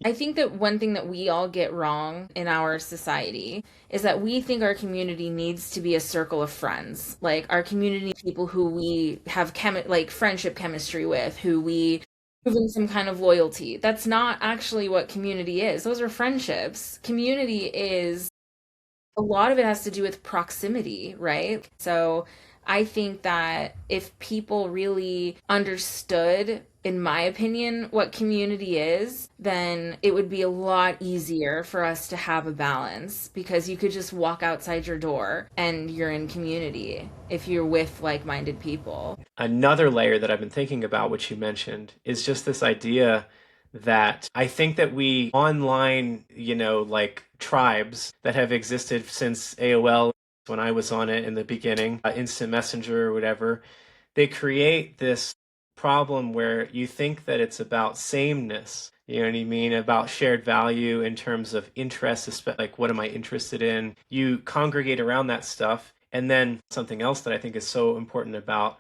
I think that one thing that we all get wrong in our society is that we think our community needs to be a circle of friends. Like our community, people who we have like friendship chemistry with, who we proven some kind of loyalty. That's not actually what community is. Those are friendships. Community is a lot of it has to do with proximity, right? So I think that if people really understood, in my opinion, what community is, then it would be a lot easier for us to have a balance because you could just walk outside your door and you're in community if you're with like-minded people. Another layer that I've been thinking about, which you mentioned, is just this idea that I think that we online, like tribes that have existed since AOL, when I was on it in the beginning, Instant Messenger or whatever, they create this problem where you think that it's about sameness. You know what I mean? About shared value in terms of interest, like what am I interested in? You congregate around that stuff. And then something else that I think is so important about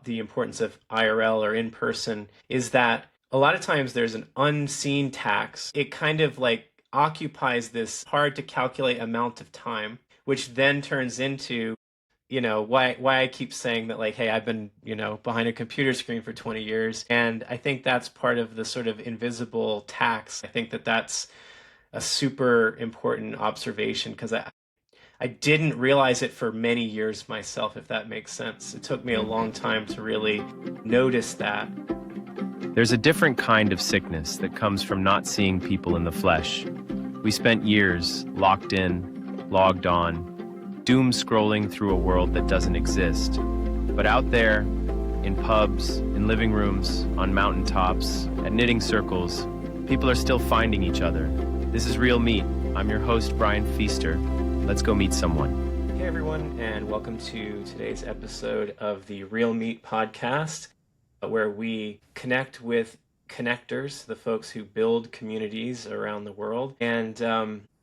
the importance of IRL or in person is that a lot of times there's an unseen tax. It kind of like occupies this hard to calculate amount of time, which then turns into, why I keep saying that, like, hey, I've been, behind a computer screen for 20 years. And I think that's part of the sort of invisible tax. I think that that's a super important observation because I didn't realize it for many years myself, if that makes sense. It took me a long time to really notice that. There's a different kind of sickness that comes from not seeing people in the flesh. We spent years locked in, logged on, doom scrolling through a world that doesn't exist. But out there, in pubs, in living rooms, on mountaintops, at knitting circles, people are still finding each other. This is Real Meat. I'm your host, Brian Feaster. Let's go meet someone. Hey everyone, and welcome to today's episode of the Real Meat podcast, where we connect with connectors, the folks who build communities around the world. And,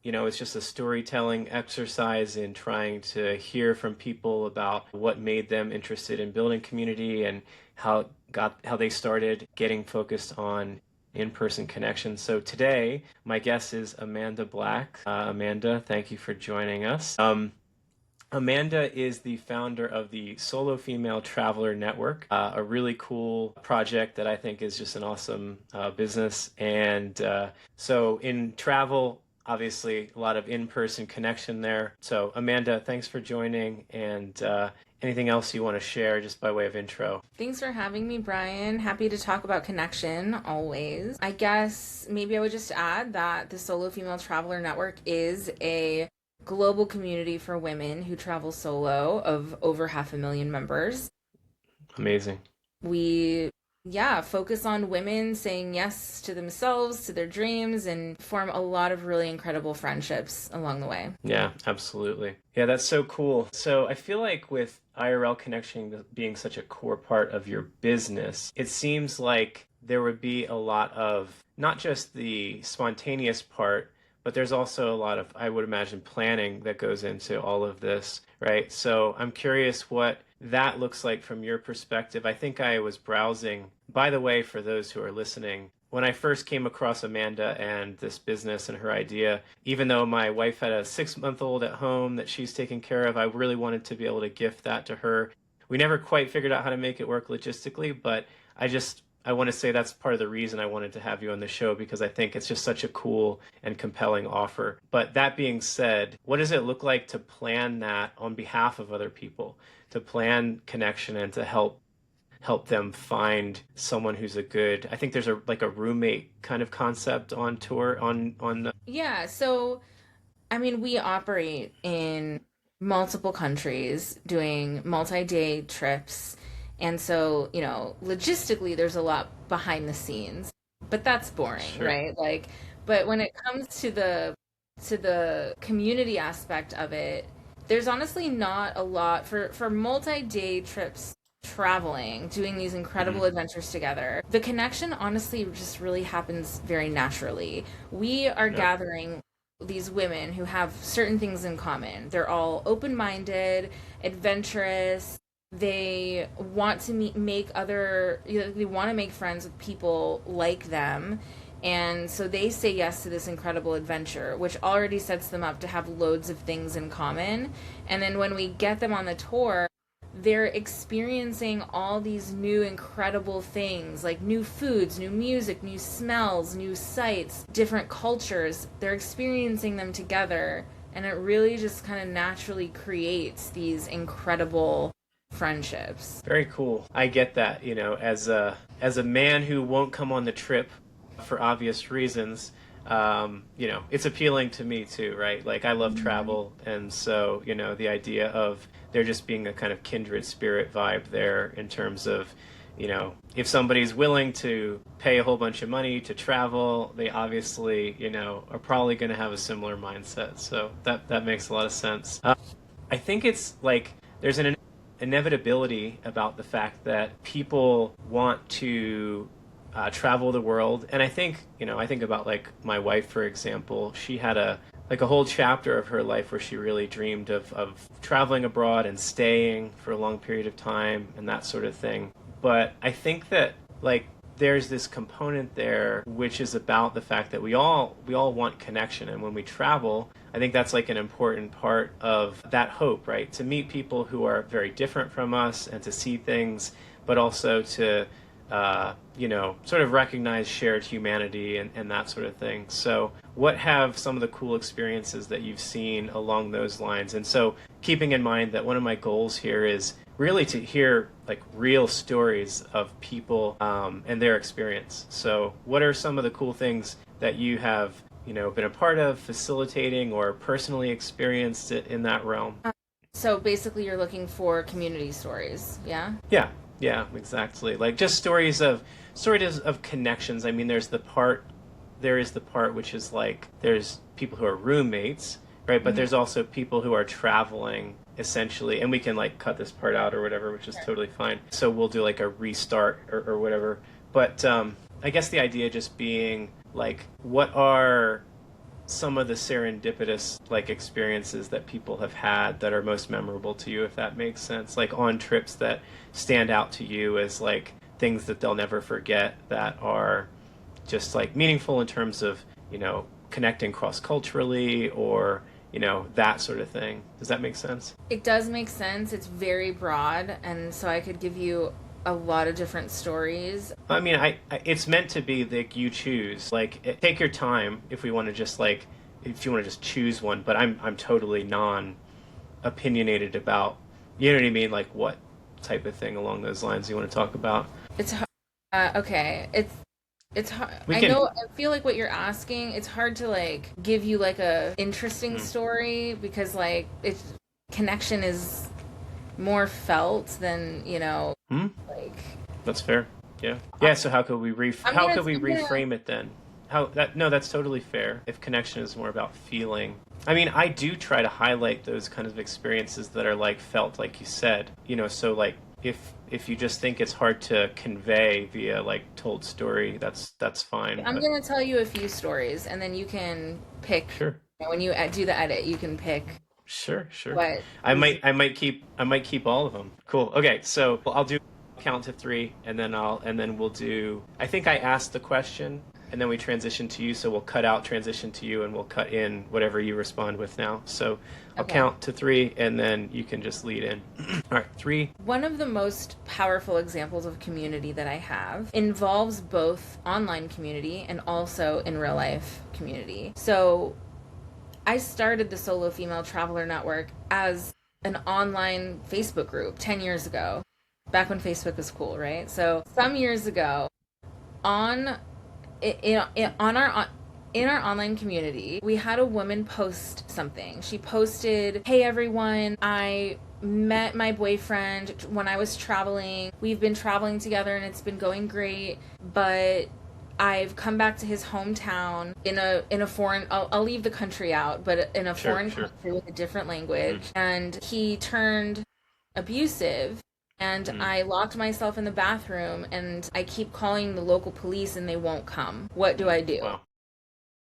it's just a storytelling exercise in trying to hear from people about what made them interested in building community and how they started getting focused on in-person connection. So today, my guest is Amanda Black. Amanda, thank you for joining us. Amanda is the founder of the Solo Female Traveler Network, a really cool project that I think is just an awesome business. And so in travel, obviously a lot of in-person connection there. So Amanda, thanks for joining, and anything else you want to share just by way of intro? Thanks for having me, Brian. Happy to talk about connection, always. I guess maybe I would just add that the Solo Female Traveler Network is a global community for women who travel solo of over 500,000 members. Amazing. We focus on women saying yes to themselves, to their dreams, and form a lot of really incredible friendships along the way. Yeah, absolutely. Yeah, that's so cool. So I feel like with IRL connection being such a core part of your business, it seems like there would be a lot of not just the spontaneous part, but there's also a lot of, I would imagine, planning that goes into all of this, right? So I'm curious what that looks like from your perspective. I think I was browsing, by the way, for those who are listening, when I first came across Amanda and this business and her idea, even though my wife had a 6-month-old at home that she's taking care of, I really wanted to be able to gift that to her. We never quite figured out how to make it work logistically, but I want to say that's part of the reason I wanted to have you on the show, because I think it's just such a cool and compelling offer. But that being said, what does it look like to plan that on behalf of other people, to plan connection and to help them find someone who's a good, I think there's a roommate kind of concept on tour on Yeah, so I mean, we operate in multiple countries doing multi-day trips. And so, logistically, there's a lot behind the scenes, but that's boring, Sure. right? Like, but when it comes to the community aspect of it, there's honestly not a lot for multi-day trips, traveling, doing these incredible adventures together. The connection honestly just really happens very naturally. We are gathering these women who have certain things in common. They're all open-minded, adventurous. They want to make they want to make friends with people like them, And so they say yes to this incredible adventure, which already sets them up to have loads of things in common. And then when we get them on the tour, they're experiencing all these new incredible things, like new foods, new music, new smells, new sights, different cultures. They're experiencing them together, and it really just kind of naturally creates these incredible friendships. Very cool. I get that, as a man who won't come on the trip for obvious reasons, it's appealing to me too, right? Like I love travel, and so, the idea of there just being a kind of kindred spirit vibe there in terms of, if somebody's willing to pay a whole bunch of money to travel, they obviously, are probably going to have a similar mindset. So that makes a lot of sense. I think it's like there's an inevitability about the fact that people want to travel the world. And I think about like my wife, for example. She had a whole chapter of her life where she really dreamed of traveling abroad and staying for a long period of time and that sort of thing. But I think that like there's this component there which is about the fact that we all want connection, and when we travel, I think that's like an important part of that hope, right? To meet people who are very different from us and to see things, but also to sort of recognize shared humanity and that sort of thing. So what have some of the cool experiences that you've seen along those lines? And so keeping in mind that one of my goals here is really to hear like real stories of people and their experience. So what are some of the cool things that you have, been a part of, facilitating, or personally experienced it in that realm? So basically you're looking for community stories, yeah? Yeah, exactly. Like just stories of connections. I mean, there is the part which is like there's people who are roommates, right? But there's also people who are traveling essentially, and we can like cut this part out or whatever, which is totally fine. So we'll do like a restart or whatever. But I guess the idea just being like, what are some of the serendipitous like experiences that people have had that are most memorable to you, if that makes sense, like on trips that stand out to you as like things that they'll never forget, that are just like meaningful in terms of connecting cross-culturally, or that sort of thing. Does that make sense? It does make sense. It's very broad, and so I could give you a lot of different stories. I mean, it's meant to be like you choose. Like, take your time if you want to just choose one. But I'm totally non-opinionated about, you know what I mean? Like, what type of thing along those lines you want to talk about? It's okay. It's hard. I feel like what you're asking, it's hard to like give you like a interesting story, because like it's connection is more felt than like. That's fair. Yeah. So how could we reframe it then? That's totally fair. If connection is more about feeling, I mean, I do try to highlight those kind of experiences that are like felt, like you said. So like if you just think it's hard to convey via like told story, that's fine. I'm gonna tell you a few stories, and then you can pick. Sure. When you do the edit, you can pick. Sure. What I might keep all of them. Cool. Okay, so I'll do count to 3, and then we'll do. I think I asked the question, and then we transition to you. So we'll cut out, transition to you, and we'll cut in whatever you respond with now. So I'll count to 3, and then you can just lead in. All right, 3. One of the most powerful examples of community that I have involves both online community and also in real life community. So I started the Solo Female Traveler Network as an online Facebook group 10 years ago, back when Facebook was cool, right? So some years ago, in our online community, we had a woman post something. She posted, "Hey everyone, I met my boyfriend when I was traveling. We've been traveling together and it's been going great, but I've come back to his hometown in a foreign, I'll leave the country out, but in a foreign country with a different language, and he turned abusive, and I locked myself in the bathroom, and I keep calling the local police and they won't come. What do I do?" Wow.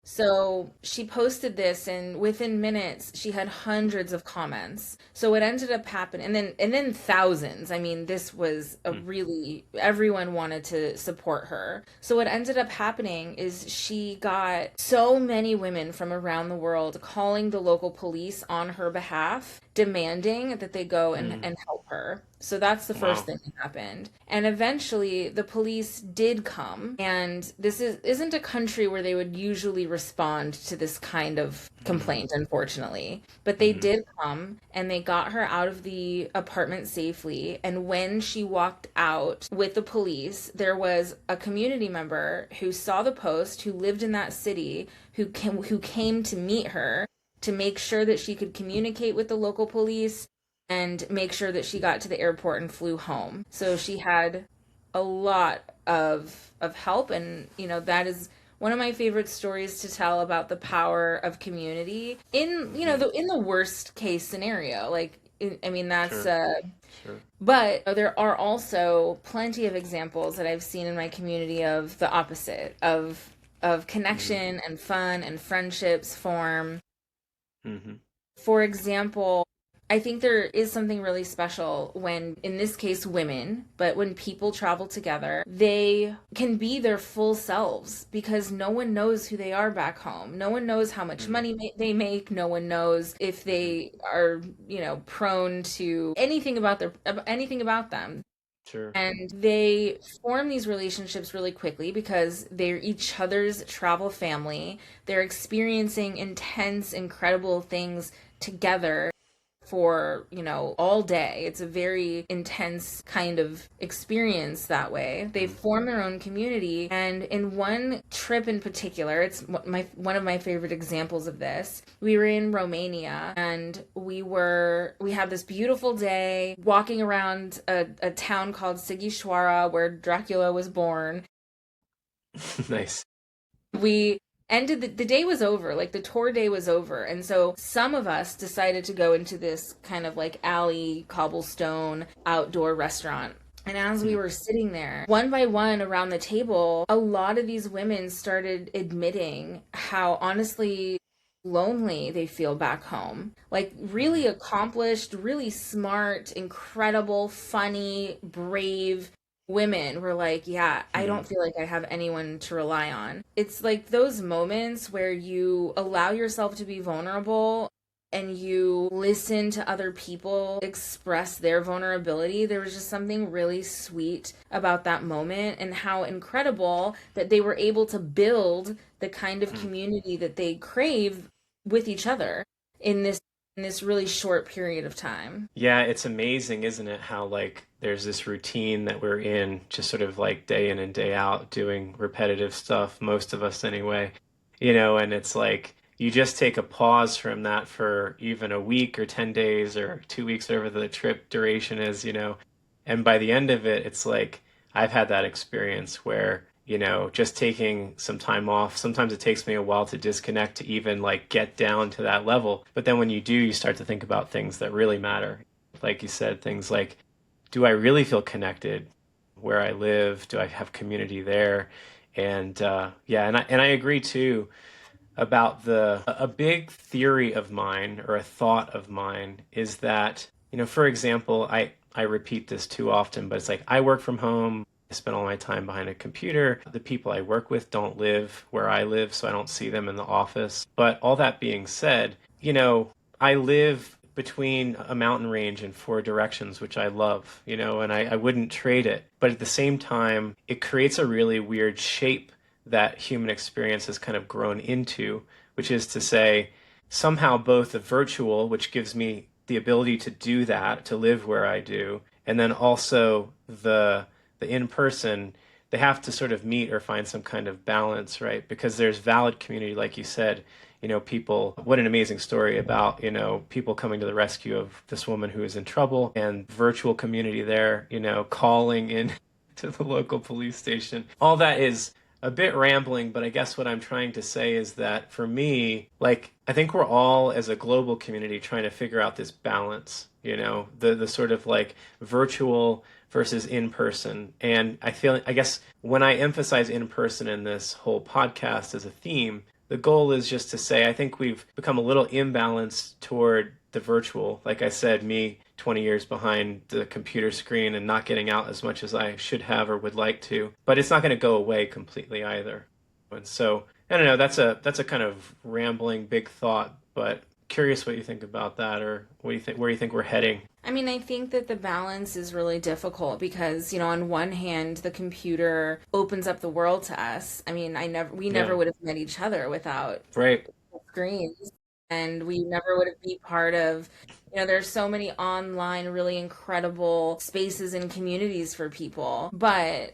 So she posted this, and within minutes, she had hundreds of comments. So what ended up happening, and then thousands. I mean, this was a Mm. really everyone wanted to support her. So what ended up happening is she got so many women from around the world calling the local police on her behalf, demanding that they go Mm. and help her. So that's the first Wow. thing that happened. And eventually the police did come. And this isn't a country where they would usually respond to this kind of Mm. complaint, unfortunately. But they Mm. did come and they got her out of the apartment safely. And when she walked out with the police, there was a community member who saw the post, who lived in that city, who came to meet her to make sure that she could communicate with the local police and make sure that she got to the airport and flew home. So she had a lot of help, and that is one of my favorite stories to tell about the power of community in Mm. in the worst case scenario. I mean, that's Sure. Sure. but there are also plenty of examples that I've seen in my community of the opposite of Mm. connection and fun and friendships form. Mm-hmm. For example, I think there is something really special when, in this case, women, but when people travel together, they can be their full selves because no one knows who they are back home. No one knows how much Mm. money they make. No one knows if Mm. they are, prone to anything about them. Sure. And they form these relationships really quickly because they're each other's travel family. They're experiencing intense, incredible things together for, all day. It's a very intense kind of experience that way. They Mm. form their own community. And in one trip in particular, it's one of my favorite examples of this. We were in Romania and we had this beautiful day walking around a town called Sighișoara where Dracula was born. Nice. We ended the day was over, like the tour day was over, and so some of us decided to go into this kind of like alley cobblestone outdoor restaurant. And as we Mm. were sitting there, one by one around the table, a lot of these women started admitting how honestly lonely they feel back home. Like really Mm. accomplished, really smart, incredible, funny, brave women were like, yeah, I Mm. don't feel like I have anyone to rely on. It's like those moments where you allow yourself to be vulnerable and you listen to other people express their vulnerability. There was just something really sweet about that moment and how incredible that they were able to build the kind of Mm. community that they crave with each other in this really short period of time. Yeah, it's amazing, isn't it? How like there's this routine that we're in, just sort of like day in and day out, doing repetitive stuff, most of us anyway. And it's like you just take a pause from that for even a week or 10 days or 2 weeks, whatever the trip duration is. And by the end of it, it's like I've had that experience where, just taking some time off, sometimes it takes me a while to disconnect to even like get down to that level. But then when you do, you start to think about things that really matter. Like you said, things like, do I really feel connected where I live? Do I have community there? And yeah, and I agree too about the a big theory of mine or a thought of mine is that, for example, I repeat this too often, but it's like I work from home. I spend all my time behind a computer. The people I work with don't live where I live, so I don't see them in the office. But all that being said, I live between a mountain range in four directions, which I love, and I wouldn't trade it. But at the same time, it creates a really weird shape that human experience has kind of grown into, which is to say, somehow both the virtual, which gives me the ability to do that, to live where I do, and then also the in person, they have to sort of meet or find some kind of balance, right? Because there's valid community, like you said, people, what an amazing story about, people coming to the rescue of this woman who is in trouble and virtual community there, calling in to the local police station. All that is a bit rambling, but I guess what I'm trying to say is that for me, like, I think we're all as a global community trying to figure out this balance, the sort of like virtual versus in person. And I guess when I emphasize in person in this whole podcast as a theme, the goal is just to say, I think we've become a little imbalanced toward the virtual. Like I said, me 20 years behind the computer screen and not getting out as much as I should have or would like to. But it's not going to go away completely either. And so, I don't know, that's a kind of rambling big thought, but curious what you think about that, or what do you think, where you think we're heading. I mean, I think that the balance is really difficult because, on one hand, the computer opens up the world to us. I mean, we never Yeah. would have met each other without Right. screens, and we never would have been part of, there's so many online, really incredible spaces and communities for people. But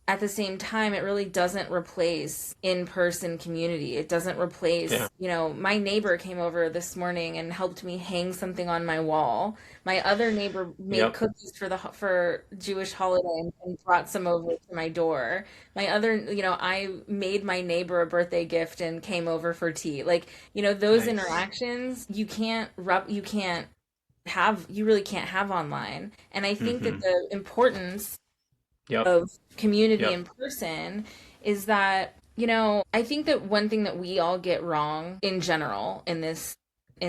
at the same time, it really doesn't replace in-person community. It doesn't replace, Yeah. my neighbor came over this morning and helped me hang something on my wall. My other neighbor made Yep. cookies for Jewish holiday and brought some over to my door. My other, I made my neighbor a birthday gift and came over for tea. Like, those Nice. interactions you really can't have online. And I think that Mm-hmm. the importance Yep. of community Yep. in person is that, I think that one thing that we all get wrong in general in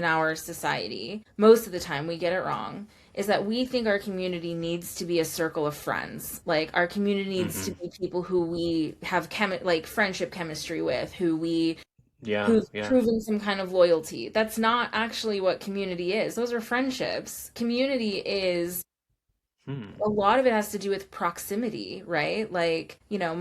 our society, most of the time we get it wrong, is that we think our community needs to be a circle of friends. Like our community needs to Mm-hmm. be people who we have like friendship chemistry with, Yeah. who've Yeah. proven some kind of loyalty. That's not actually what community is. Those are friendships. Community is Hmm. a lot of it has to do with proximity, right? Like,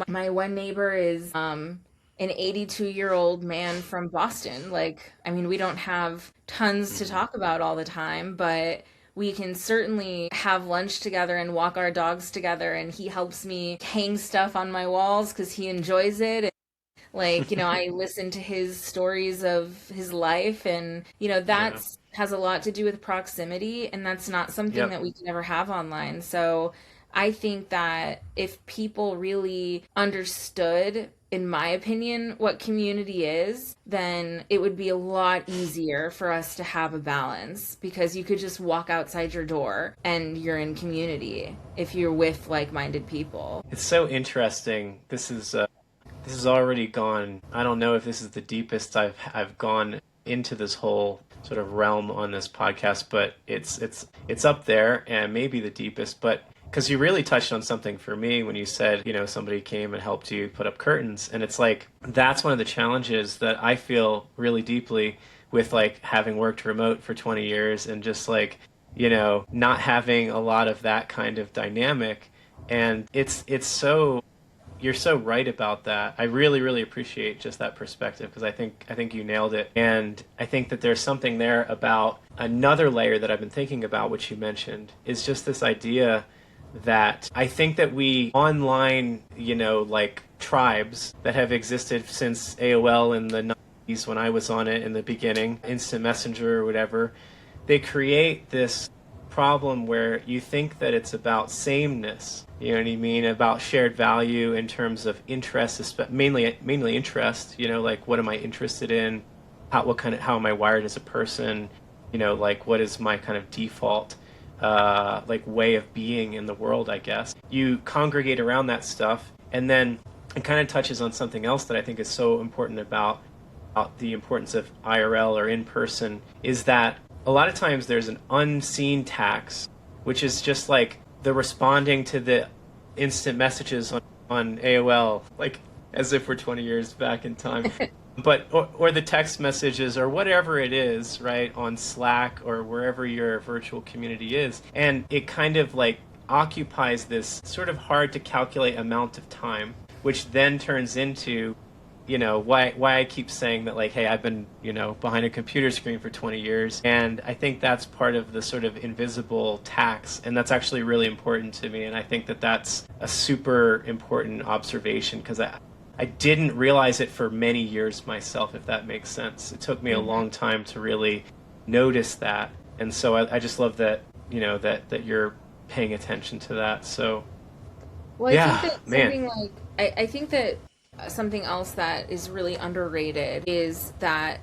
my one neighbor is an 82-year-old man from Boston. Like, I mean, we don't have tons to Mm-hmm. talk about all the time, but we can certainly have lunch together and walk our dogs together, and he helps me hang stuff on my walls because he enjoys it. Like, I listen to his stories of his life, and, Yeah. that's has a lot to do with proximity, and that's not something Yep. that we can ever have online. So I think that if people really understood, in my opinion, what community is, then it would be a lot easier for us to have a balance because you could just walk outside your door and you're in community if you're with like-minded people. It's so interesting. This has already gone. I don't know if this is the deepest I've gone into this whole sort of realm on this podcast, but it's up there and maybe the deepest. But because you really touched on something for me when you said, somebody came and helped you put up curtains, and it's like that's one of the challenges that I feel really deeply with like having worked remote for 20 years and just like, not having a lot of that kind of dynamic. And it's so you're so right about that. I really, really appreciate just that perspective because I think you nailed it. And I think that there's something there about another layer that I've been thinking about, which you mentioned, is just this idea that I think that we online, like tribes that have existed since AOL in the 90s when I was on it in the beginning, instant messenger or whatever, they create this problem where you think that it's about sameness. You know what I mean? About shared value in terms of interest, mainly interest. Like what am I interested in? How am I wired as a person? Like what is my kind of default like way of being in the world? I guess you congregate around that stuff, and then it kind of touches on something else that I think is so important about the importance of IRL or in person is that a lot of times there's an unseen tax, which is just like the responding to the instant messages on AOL, like as if we're 20 years back in time. But or the text messages or whatever it is, right, on Slack or wherever your virtual community is. And it kind of like occupies this sort of hard to calculate amount of time, which then turns into why I keep saying that, like, hey, I've been behind a computer screen for 20 years, and I think that's part of the sort of invisible tax, and that's actually really important to me. And I think that that's a super important observation because I didn't realize it for many years myself, if that makes sense. It took me a Mhm. long time to really notice that, and so I just love that that you're paying attention to that. So Well, I think yeah, that man. I think that something else that is really underrated is that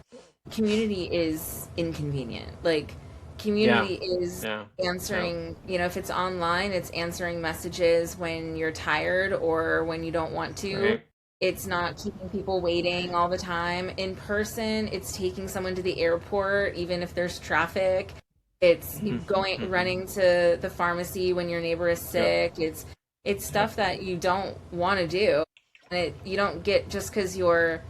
community is inconvenient. Like, Yeah, community is yeah, yeah. answering, if it's online, it's answering messages when you're tired or when you don't want to. Right. It's not keeping people waiting all the time. In person, it's taking someone to the airport, even if there's traffic. It's running to the pharmacy when your neighbor is Yep. sick. It's Yep. stuff that you don't want to do. And you don't get, just because you're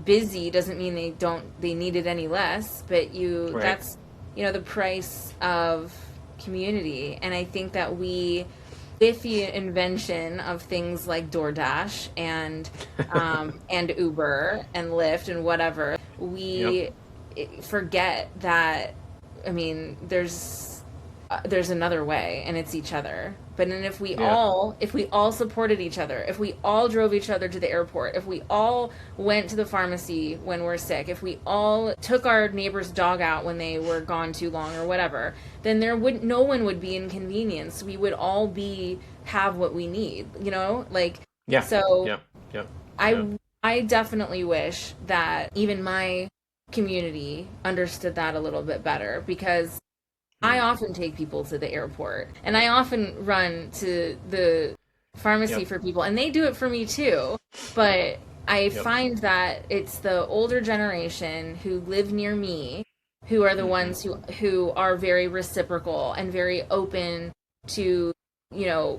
busy doesn't mean they need it any less, but Right. that's, the price of community. And I think that with the invention of things like DoorDash and Uber and Lyft and whatever, Yep. we forget that. I mean, there's another way, and it's each other. But then Yeah. if we all supported each other, if we all drove each other to the airport, if we all went to the pharmacy when we're sick, if we all took our neighbor's dog out when they were gone too long or whatever, then no one would be inconvenienced. We would all have what we need, like. Yeah. So Yep. Yep. I Yep. I definitely wish that even my community understood that a little bit better, because I Mm. often take people to the airport and I often run to the pharmacy Yep. for people, and they do it for me too. But I Yep. find that it's the older generation who live near me who are the Hmm. ones who are very reciprocal and very open to,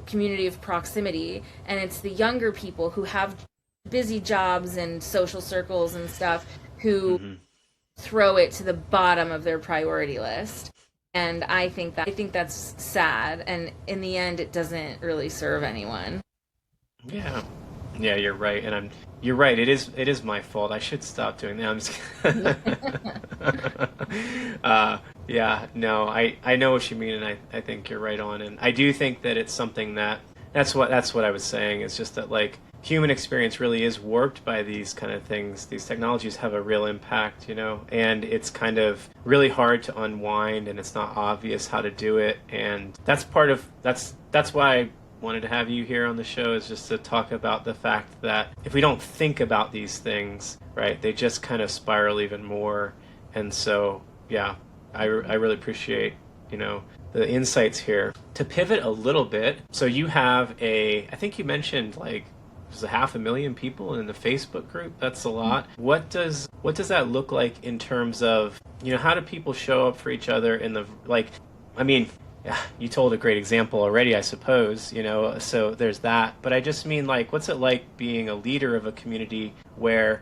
community of proximity. And it's the younger people who have busy jobs and social circles and stuff who Hmm. throw it to the bottom of their priority list. And I think that's sad, and in the end it doesn't really serve anyone. Yeah. Yeah, you're right. You're right. It is my fault. I should stop doing that. I'm just yeah, no, I know what you mean, and I think you're right on. And I do think that it's something that's what I was saying. It's just that, like, human experience really is warped by these kind of things. These technologies have a real impact, and it's kind of really hard to unwind, and it's not obvious how to do it. And that's why I wanted to have you here on the show, is just to talk about the fact that if we don't think about these things, right, they just kind of spiral even more. And so, yeah, I really appreciate, the insights here. To pivot a little bit, so you have I think you mentioned, like, there's 500,000 people in the Facebook group. That's a lot. What does that look like in terms of, how do people show up for each other in the, like, I mean, yeah, you told a great example already, I suppose, so there's that. But I just mean, like, what's it like being a leader of a community where,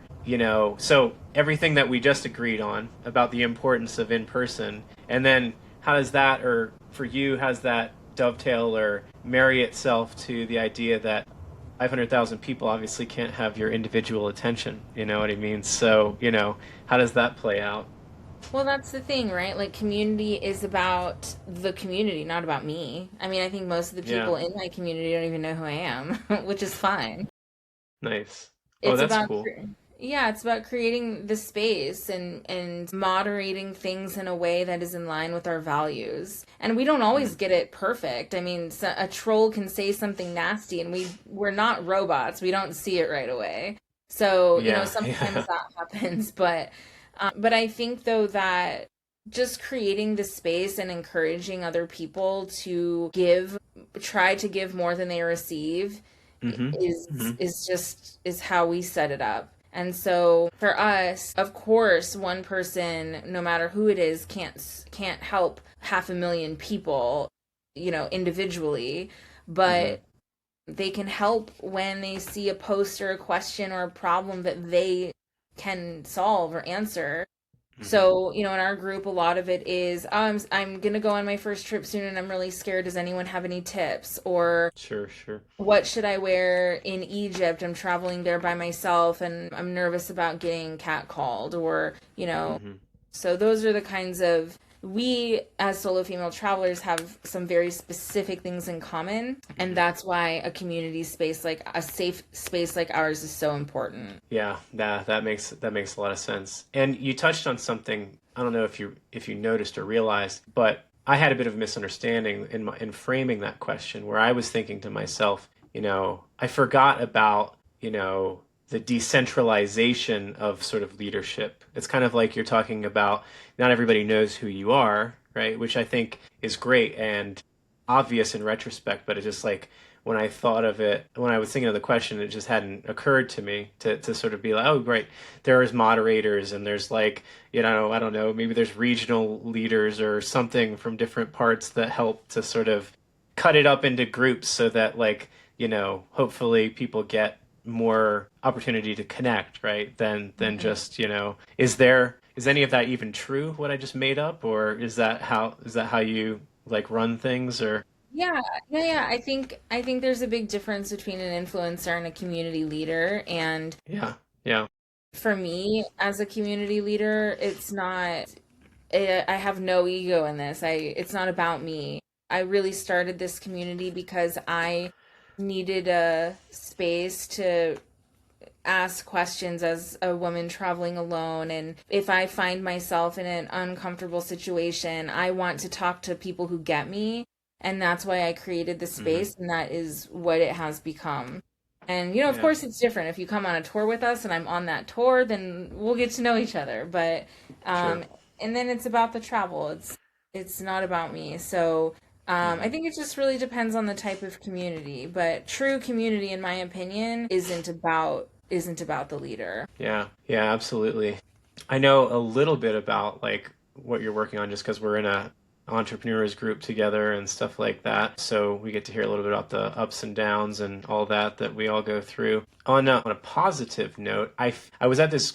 so everything that we just agreed on about the importance of in person, and then how does that, or for you, how's that dovetail or marry itself to the idea that 500,000 people obviously can't have your individual attention, you know what I mean? So, how does that play out? Well, that's the thing, right? Like, community is about the community, not about me. I mean, I think most of the Yeah, people in my community don't even know who I am, which is fine. nice. Oh, It's that's about cool. yeah, it's about creating the space and moderating things in a way that is in line with our values. And we don't always Mm. get it perfect. I mean, a troll can say something nasty, and we're not robots. We don't see it right away. So, Yeah, sometimes yeah. that happens, but I think, though, that just creating the space and encouraging other people to try to give more than they receive, Mm-hmm. Mm-hmm. is how we set it up. And so for us, of course, one person, no matter who it is, can't help 500,000 people, individually, Mm-hmm. but they can help when they see a post or a question or a problem that they can solve or answer. Mm-hmm. So, in our group, a lot of it is, I'm gonna go on my first trip soon and I'm really scared. Does anyone have any tips? Or Sure, sure. what should I wear in Egypt? I'm traveling there by myself and I'm nervous about getting catcalled. Or, Mm-hmm. so those are the kinds of, we as solo female travelers have some very specific things in common. And Mm-hmm. that's why a community space, like a safe space like ours, is so important. Yeah, that makes a lot of sense. And you touched on something, I don't know if you noticed or realized, but I had a bit of a misunderstanding in framing that question, where I was thinking to myself, I forgot about, the decentralization of sort of leadership. It's kind of like you're talking about, not everybody knows who you are, right? Which I think is great and obvious in retrospect, but it's just like, when I thought of it, when I was thinking of the question, it just hadn't occurred to me to sort of be like, oh, great, there's moderators and there's like, I don't know, maybe there's regional leaders or something from different parts that help to sort of cut it up into groups so that like, hopefully people get more opportunity to connect, right? Than Mhm. just, is any of that even true, what I just made up, or is that how you like run things or Yeah, yeah. I think there's a big difference between an influencer and a community leader. And yeah, yeah. for me, as a community leader, it's not. I have no ego in this. It's not about me. I really started this community because I needed a space to ask questions as a woman traveling alone. And if I find myself in an uncomfortable situation, I want to talk to people who get me. And that's why I created the Hmm. space, and that is what it has become. And, of Yeah, course, it's different. If you come on a tour with us and I'm on that tour, then we'll get to know each other. But, sure. um, and then it's about the travel. It's not about me. So, I Hmm. think it just really depends on the type of community, but true community, in my opinion, isn't about the leader. Yeah, yeah, absolutely. I know a little bit about like what you're working on just because we're in a entrepreneurs group together and stuff like that. So we get to hear a little bit about the ups and downs and all that we all go through. On a positive note, I was at this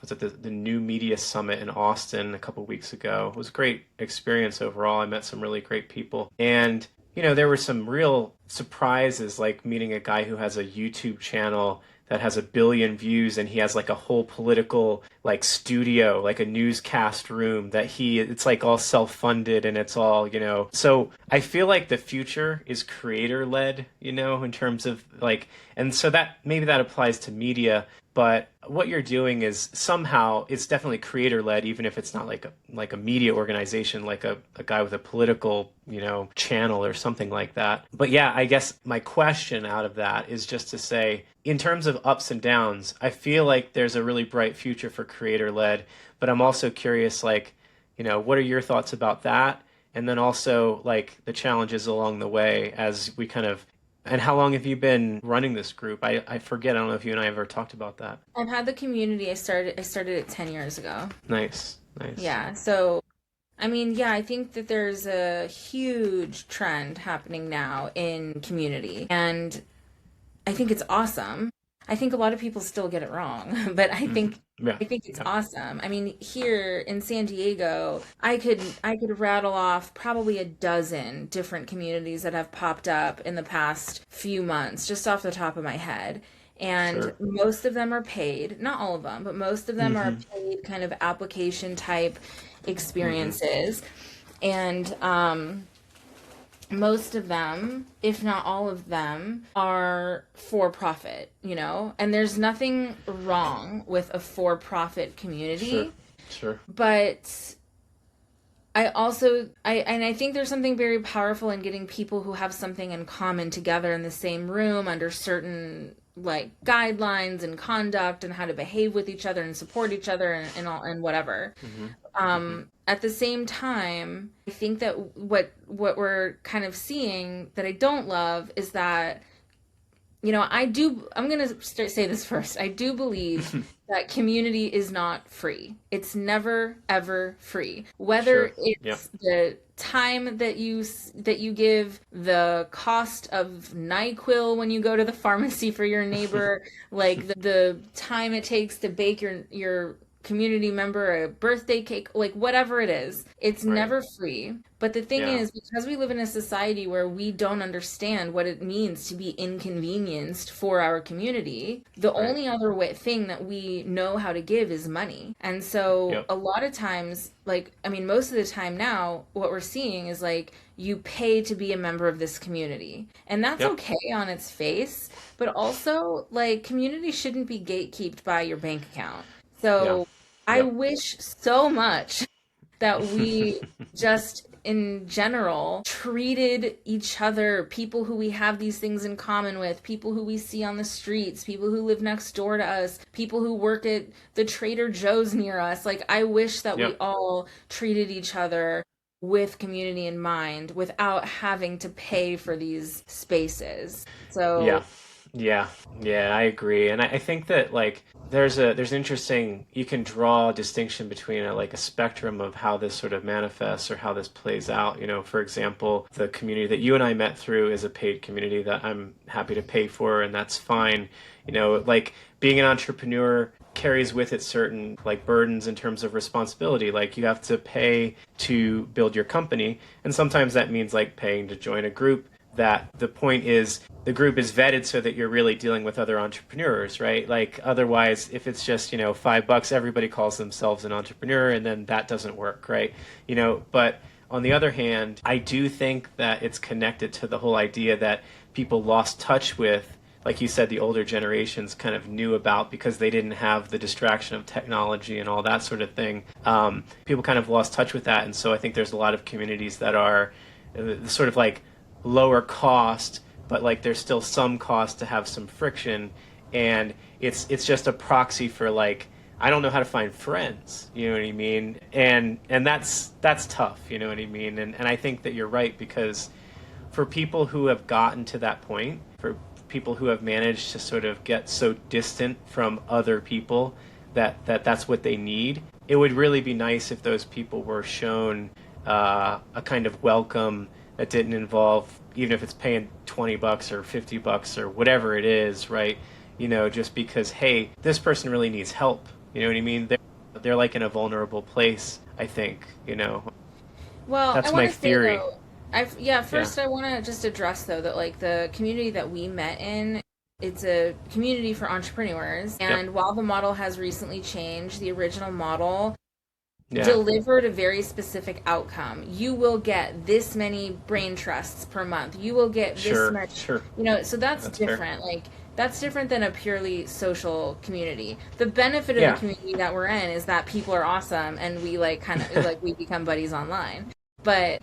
was at the New Media Summit in Austin a couple weeks ago. It was a great experience overall. I met some really great people, and there were some real surprises, like meeting a guy who has a YouTube channel that has 1 billion views, and he has like a whole political like studio, like a newscast room that it's like all self-funded, and it's all, so I feel like the future is creator led, in terms of like, and so that maybe that applies to media, but what you're doing is somehow it's definitely creator led, even if it's not like a media organization, like a guy with a political, channel or something like that. But yeah, I guess my question out of that is just to say, in terms of ups and downs, I feel like there's a really bright future for creator led, but I'm also curious, like, what are your thoughts about that? And then also like the challenges along the way as we kind of, and how long have you been running this group? I forget. I don't know if you and I ever talked about that. I've had the community. I started it 10 years ago. Nice, nice. Yeah. So, I mean, yeah, I think that there's a huge trend happening now in community, and I think it's awesome. I think a lot of people still get it wrong, but I Hmm. think Yeah, I think it's yeah, awesome. I mean, here in San Diego, I could rattle off probably a dozen different communities that have popped up in the past few months, just off the top of my head. And sure. most of them are paid, not all of them, but most of them are Hmm. paid kind of application type Hmm. experiences. And most of them, if not all of them, are for profit, And there's nothing wrong with a for profit Sure, community, sure. but I think there's something very powerful in getting people who have something in common together in the same room under certain like guidelines and conduct and how to behave with each other and support each other and all and whatever. Hmm. Hmm. At the same time, I think that what we're kind of seeing that I don't love is that, I'm going to say this first. I do believe that community is not free. It's never ever free. Whether Sure. Yeah. it's the time that you give, the cost of NyQuil when you go to the pharmacy for your neighbor, like the time it takes to bake your community member a birthday cake, like whatever it is, it's Right. never free. But the thing Yeah. is, because we live in a society where we don't understand what it means to be inconvenienced for our community, the Right. only other thing that we know how to give is money. And so Yep. a lot of times, like, I mean, most of the time now, what we're seeing is like, you pay to be a member of this community. And that's Yep. okay on its face, but also, like, community shouldn't be gatekept by your bank account. Yeah. So I Yep. wish so much that we just in general treated each other, people who we have these things in common with, people who we see on the streets, people who live next door to us, people who work at the Trader Joe's near us. Like, I wish that we Yep. all treated each other with community in mind without having to pay for these spaces. So Yeah, yeah, yeah, I agree. And I think that like there's an interesting, you can draw a distinction between a spectrum of how this sort of manifests or how this plays out. For example, the community that you and I met through is a paid community that I'm happy to pay for, and that's fine. Like being an entrepreneur carries with it certain like burdens in terms of responsibility. Like you have to pay to build your company, and sometimes that means like paying to join a group. That the point is the group is vetted so that you're really dealing with other entrepreneurs, right? Like otherwise, if it's just $5, everybody calls themselves an entrepreneur, and then that doesn't work, right? But on the other hand, I do think that it's connected to the whole idea that people lost touch with, like you said, the older generations kind of knew about because they didn't have the distraction of technology and all that sort of thing. People kind of lost touch with that, and so I think there's a lot of communities that are sort of like lower cost, but like there's still some cost to have some friction, and it's just a proxy for like I don't know how to find friends, you know what I mean? And that's tough, you know what I mean? And I think that you're right, because for people who have gotten to that point, for people who have managed to sort of get so distant from other people that's what they need, it would really be nice if those people were shown a kind of welcome that didn't involve, even if it's paying $20 or $50 or whatever it is, right? Just because, hey, this person really needs help. You know what I mean? They're like in a vulnerable place, I think, well, I That's want my to say theory. though, Yeah. first I want to just address though that like the community that we met in, it's a community for entrepreneurs, Yep. and while the model has recently changed, the original model Yeah. delivered a very specific outcome. You will get this many brain trusts per month. You will get this Sure. much, Sure. so that's That's fair. different. Like that's different than a purely social community. The benefit of the Yeah. community that we're in is that people are awesome and we like kind of like we become buddies online. But,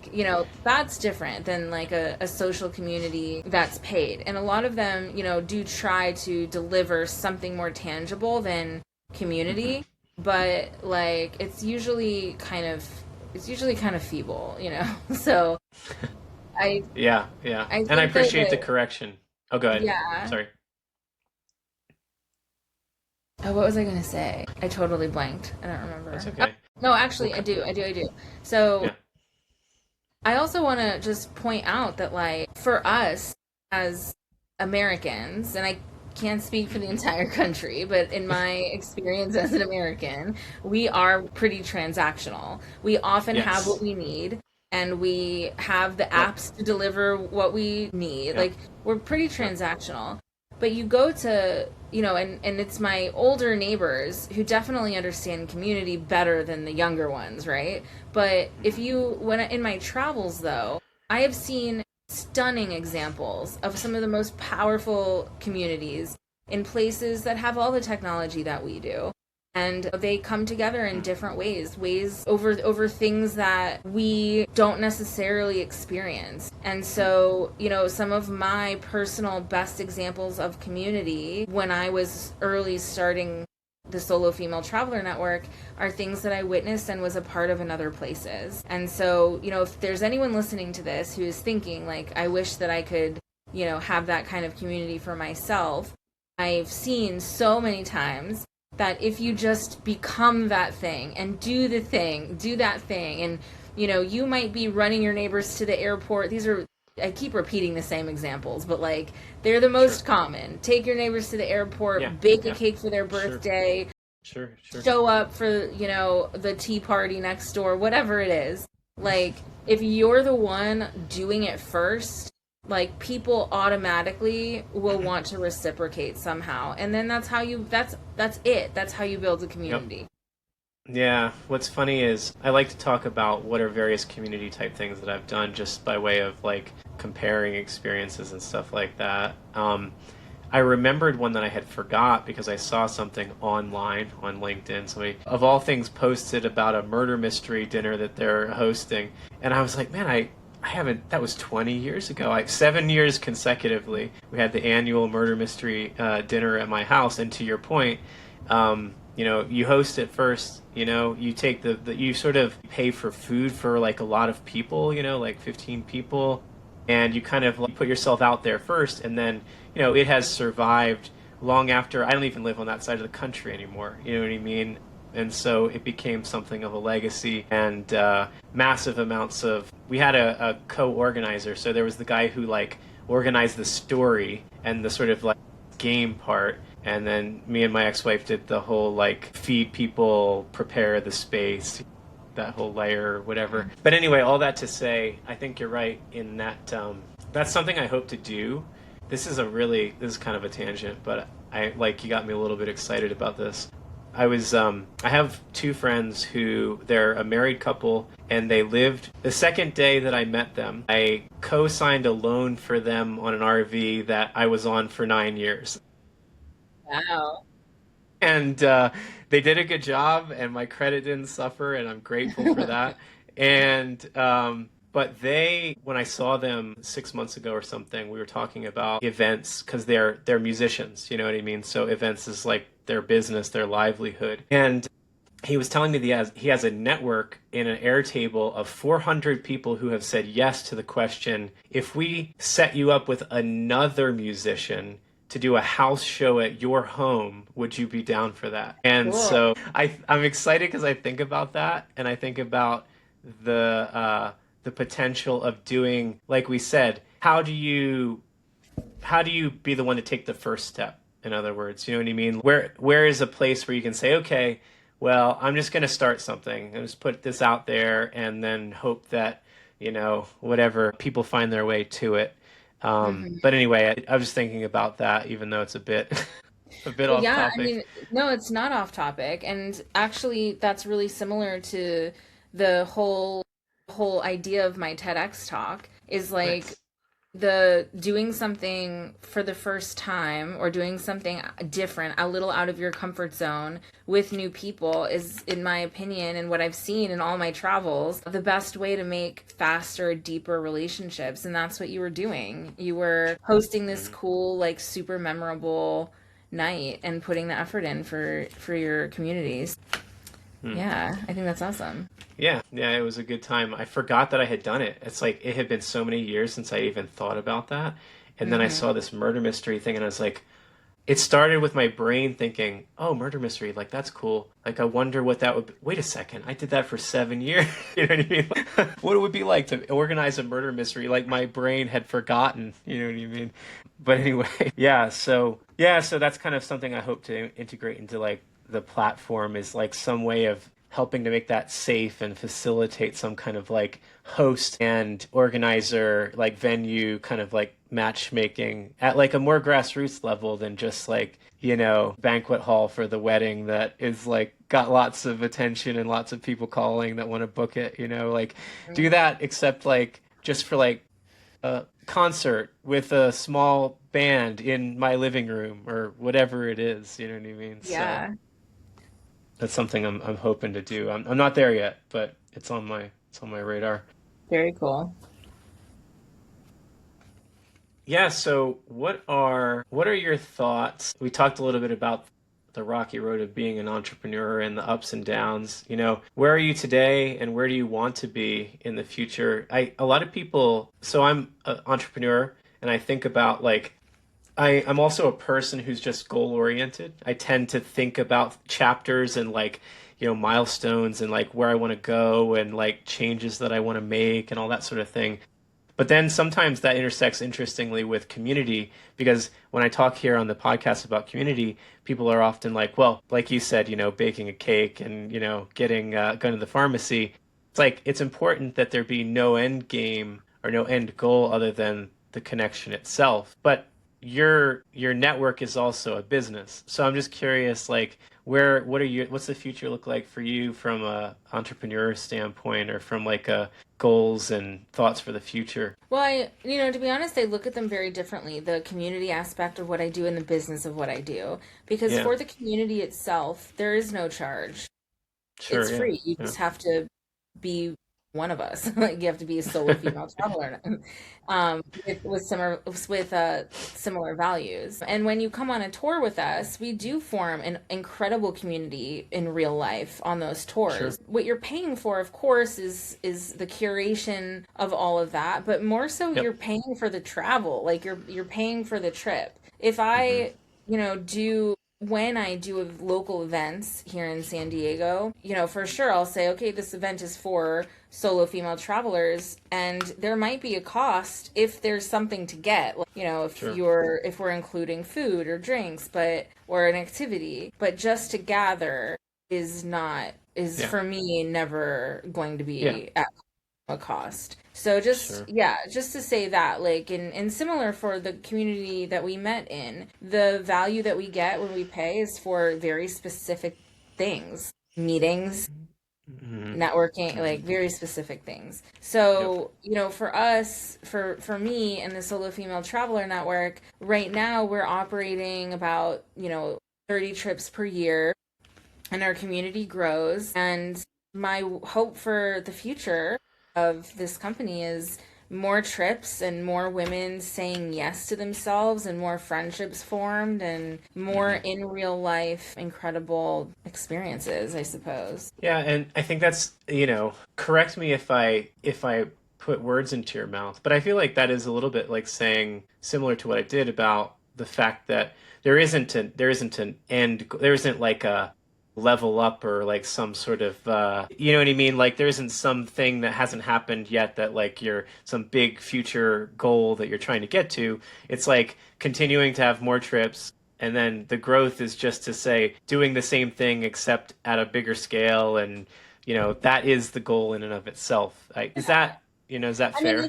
that's different than like a social community that's paid. And a lot of them, do try to deliver something more tangible than hmm community, but like it's usually kind of feeble. So I Yeah. Yeah. I And I think that appreciate the like correction. Oh, go ahead. yeah. Sorry. Oh, what was I gonna say? I totally blanked. I don't remember. That's Oh, okay. no, actually, I Okay. do. I do. I do. So Yeah. I also want to just point out that, like, for us as Americans, and I can't speak for the entire country, but in my experience as an American, we are pretty transactional. We often have Yes. what we need, and we have the Yep. apps to deliver what we need. Yep. Like, we're pretty Yep. transactional. But you go to, and it's my older neighbors who definitely understand community better than the younger ones, right? But hmm when in my travels though, I have seen stunning examples of some of the most powerful communities in places that have all the technology that we do. And they come together in different ways over things that we don't necessarily experience. And so, some of my personal best examples of community when I was early starting the Solo Female Traveler Network are things that I witnessed and was a part of in other places. And so, if there's anyone listening to this who is thinking, like, I wish that I could, have that kind of community for myself, I've seen so many times that if you just become that thing and do that thing, and, you might be running your neighbors to the airport. I keep repeating the same examples, but like they're the Sure. most common. Take your neighbors to the Yeah. airport, bake a Yeah. cake for their Sure. birthday, Sure. Sure. show up for, the tea party next door, whatever it is. Like, if you're the one doing it first, like people automatically will want to reciprocate somehow. And then that's it. That's how you build a Yep. community. Yeah, what's funny is I like to talk about what are various community type things that I've done just by way of like comparing experiences and stuff like that. I remembered one that I had forgot because I saw something online on LinkedIn. Somebody, of all things, posted about a murder mystery dinner that they're hosting. And I was like, man, I haven't, that was 20 years ago. Like 7 years consecutively, we had the annual murder mystery dinner at my house. And to your point, you host it first, you take you sort of pay for food for like a lot of people, like 15 people, and you kind of like put yourself out there first, and then, it has survived long after I don't even live on that side of the country anymore. You know what I mean? And so it became something of a legacy, and massive amounts of. We had a co-organizer, so there was the guy who like organized the story and the sort of like game part, and then me and my ex-wife did the whole like feed people, prepare the space, that whole layer or whatever. But anyway, all that to say, I think you're right in that that's something I hope to do. This is kind of a tangent, but I like you got me a little bit excited about this. I have two friends who they're a married couple, and they lived the second day that I met them. I co-signed a loan for them on an RV that I was on for 9 years. Wow. And they did a good job, and my credit didn't suffer, and I'm grateful for that. And but when I saw them 6 months ago or something, we were talking about events because they're musicians, you know what I mean? So events is like their business, their livelihood. And he was telling me that he has a network in an Airtable of 400 people who have said yes to the question, if we set you up with another musician to do a house show at your home, would you be down for that? And Cool. so I'm excited because I think about that, and I think about the potential of doing, like we said, how do you be the one to take the first step? In other words, you know what I mean? Where is a place where you can say, okay, well, I'm just going to start something and just put this out there, and then hope that, whatever, people find their way to it. Hmm. But anyway, I was just thinking about that, even though it's a bit a bit Well, off yeah, I topic. mean, no, it's not off topic. And actually, that's really similar to the whole idea of my TEDx talk is like Nice. the doing something for the first time or doing something different, a little out of your comfort zone with new people is, in my opinion, and what I've seen in all my travels, the best way to make faster, deeper relationships. And that's what you were doing. You were hosting this Mhm. cool, like super memorable night and putting the effort in for your communities. Hmm. Yeah, I think that's awesome. Yeah, yeah, it was a good time. I forgot that I had done it. It's like it had been so many years since I even thought about that. And then I Hmm. saw this murder mystery thing, and I was like, it started with my brain thinking, "Oh, murder mystery, like that's cool. Like I wonder what that would be. Wait a second, I did that for 7 years." You know what I mean? What it would be like to organize a murder mystery? Like my brain had forgotten. You know what I mean? But anyway, yeah, so that's kind of something I hope to integrate into like the platform is like some way of helping to make that safe and facilitate some kind of like host and organizer like venue kind of like matchmaking at like a more grassroots level than just like banquet hall for the wedding that is like got lots of attention and lots of people calling that want to book it, like do that except like just for like a concert with a small band in my living room or whatever it is, you know what I mean? So Yeah, that's something I'm hoping to do. I'm not there yet, but it's on my radar. very cool. Yeah, so what are your thoughts? We talked a little bit about the rocky road of being an entrepreneur and the ups and downs. Where are you today and where do you want to be in the future? A lot of people, so I'm an entrepreneur and I think about like I'm also a person who's just goal oriented. I tend to think about chapters and like, milestones and like where I want to go and like changes that I want to make and all that sort of thing. But then sometimes that intersects interestingly with community because when I talk here on the podcast about community, people are often like, well, like you said, baking a cake and, getting going to the pharmacy. It's like it's important that there be no end game or no end goal other than the connection itself. But your network is also a business. So I'm just curious, like, what's the future look like for you from a entrepreneur standpoint or from like a goals and thoughts for the future? Well, to be honest, I look at them very differently, the community aspect of what I do and the business of what I do. Because Yeah, for the community itself, there is no charge. sure, It's yeah, free. You yeah. just have to be one of us. Like you have to be a solo female traveler, similar values. And when you come on a tour with us, we do form an incredible community in real life on those Sure. tours. What you're paying for, of course, is the curation of all of that, but more so you're Yep. paying for the travel. Like you're paying for the trip. If Hmm. I, do when I do local events here in San Diego, for sure I'll say, okay, this event is for solo female travelers, and there might be a cost if there's something to get, like, Sure. if we're including food or drinks, or an activity, but just to gather is Yeah. for me never going to Yeah. be at a cost. So just Sure. yeah, just to say that, like, and similar for the community that we met in, the value that we get when we pay is for very specific things, meetings, Hmm. networking, Hmm. like very specific things. Yep. So, for us, for me and the solo female traveler network, right now we're operating about, 30 trips per year, and our community grows. And my hope for the future of this company is more trips and more women saying yes to themselves and more friendships formed and more Hmm. in real life incredible experiences, I suppose. Yeah, and I think that's, correct me if I put words into your mouth, but I feel like that is a little bit like saying similar to what I did about the fact that there isn't like a level up or like some sort of you know what I mean? Like there isn't something that hasn't happened yet that like you're some big future goal that you're trying to get to. It's like continuing to have more trips, and then the growth is just to say doing the same thing except at a bigger scale, and that is the goal in and of itself. Is that I mean, fair?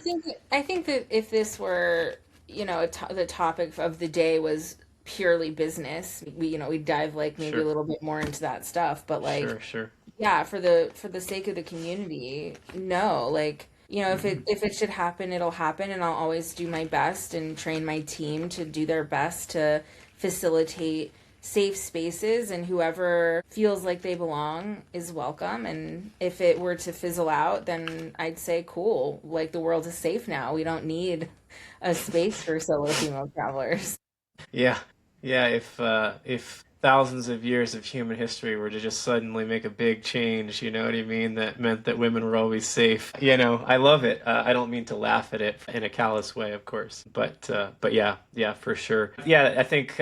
I think that if this were, the topic of the day was purely business, we dive like maybe a Sure. little bit more into that stuff, but like, Sure. Sure. yeah, for the sake of the community, no, like, Hmm. if it should happen, it'll happen, and I'll always do my best and train my team to do their best to facilitate safe spaces, and whoever feels like they belong is welcome. And if it were to fizzle out, then I'd say cool, like the world is safe now. We don't need a space for solo female travelers. Yeah, yeah. If thousands of years of human history were to just suddenly make a big change, you know what I mean? That meant that women were always safe. I love it. I don't mean to laugh at it in a callous way, of course, but yeah, yeah, for sure. Yeah, I think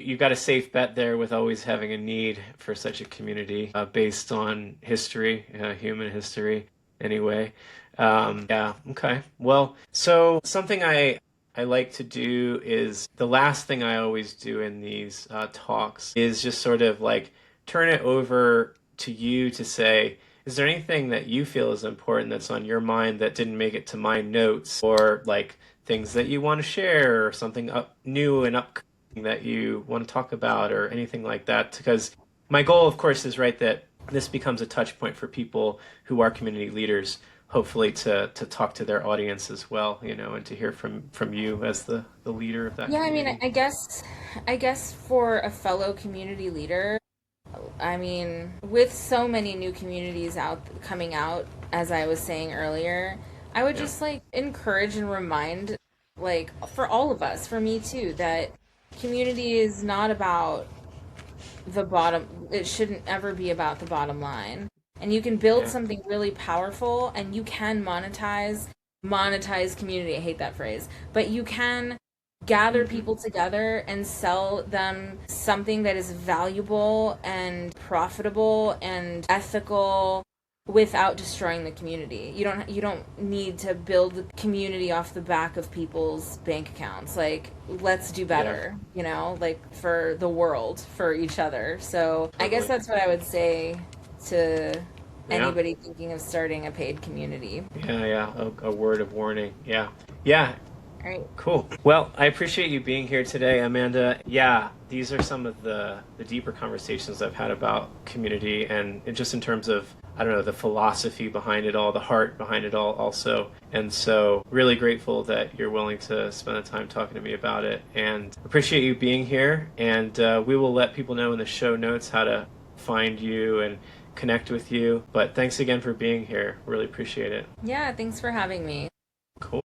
you got a safe bet there with always having a need for such a community based on history, human history, anyway. Yeah. Okay. Well, so something I like to do is the last thing I always do in these talks is just sort of like turn it over to you to say, is there anything that you feel is important that's on your mind that didn't make it to my notes, or like things that you want to share, or something new and upcoming that you want to talk about, or anything like that? Because my goal, of course, is right that this becomes a touch point for people who are community leaders, hopefully to talk to their audience as well, and to hear from you as the leader of that Yeah, I mean, community. I guess for a fellow community leader, I mean, with so many new communities out coming out, as I was saying earlier, I would Yeah. just like encourage and remind, like, for all of us, for me too, that community is not about the bottom. It shouldn't ever be about the bottom line. And you can build Yeah. something really powerful, and you can monetize community. I hate that phrase, but you can gather Hmm. people together and sell them something that is valuable and profitable and ethical without destroying the community. You don't need to build the community off the back of people's bank accounts. Like, let's do Yeah. better, like for the world, for each other. So I guess Totally. that's what I would say to Yeah. anybody thinking of starting a paid community. Yeah. Yeah. A word of warning. Yeah. Yeah. All right. Cool. Well, I appreciate you being here today, Amanda. Yeah, these are some of the deeper conversations I've had about community, and just in terms of, I don't know, the philosophy behind it all, the heart behind it all also. And so really grateful that you're willing to spend the time talking to me about it, and appreciate you being here. And we will let people know in the show notes how to find you and connect with you. But thanks again for being here. Really appreciate it. Yeah, thanks for having me.